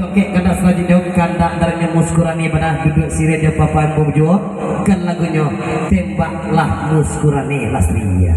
pakai kanda selanjutnya kanda antaranya muskurani pada duduk sirih dia papan bojo kan lagunya tembaklah muskurani Lastria.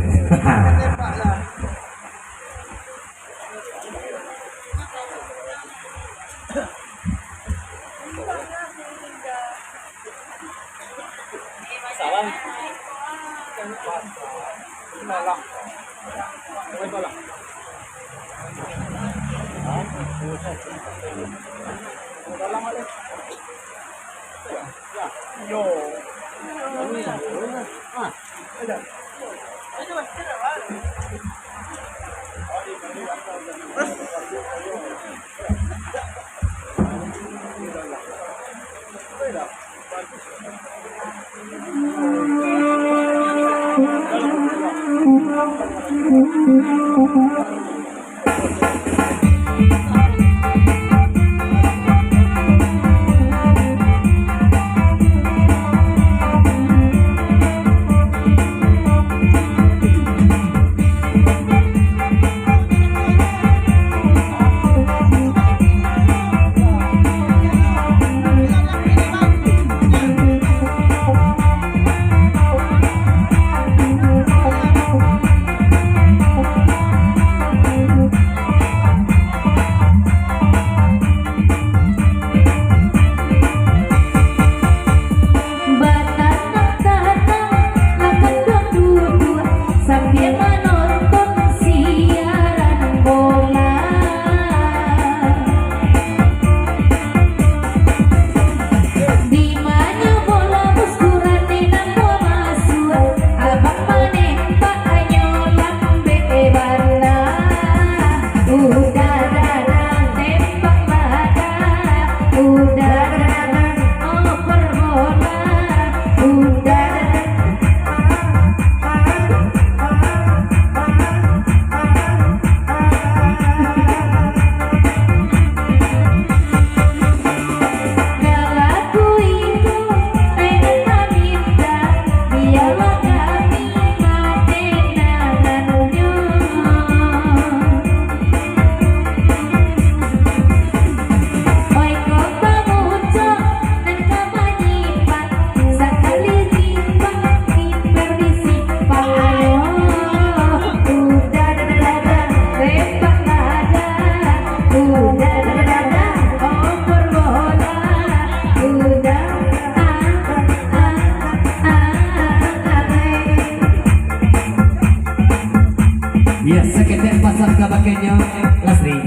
Ya sekedar pasal kabakenya Lastri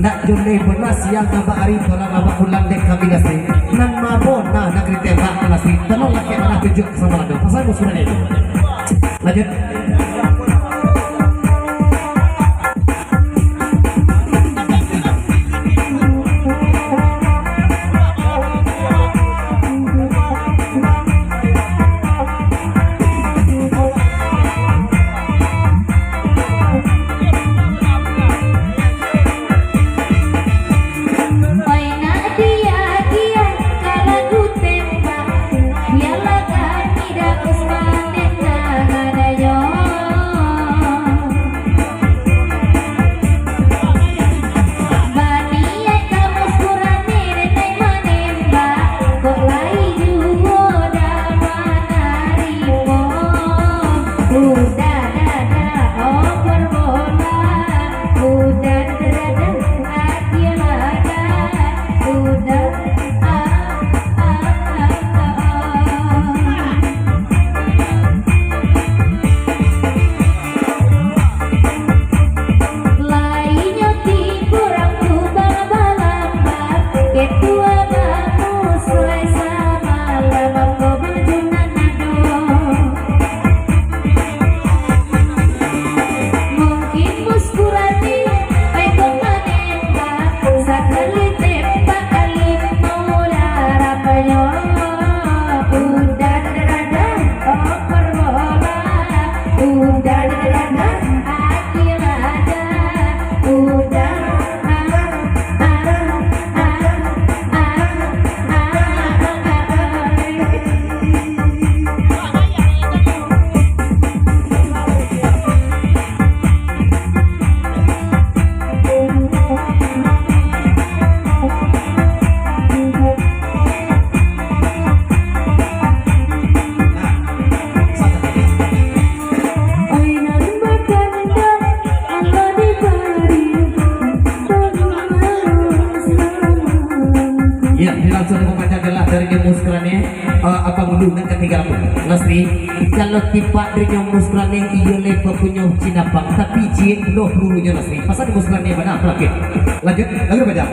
nak junai benas yang ngabak hari tolak ngabak bulan dek kami Lastri nan mabon nak kriteria Lastri tolong laki mana tunjuk sama lado pasal musuhnya itu lanjut. Biarlah kami dah usman dan jangan ada yo. Ya, dilangsung membaca adalah dari muskrane apa mulu dan ketiga pun. Lasri, kalau tiba dari muskrane iyo lepa punya cinapang tapi jin loh dulunya Lasri. Pasal muskrane mana lagi? Lanjut, lagi baca.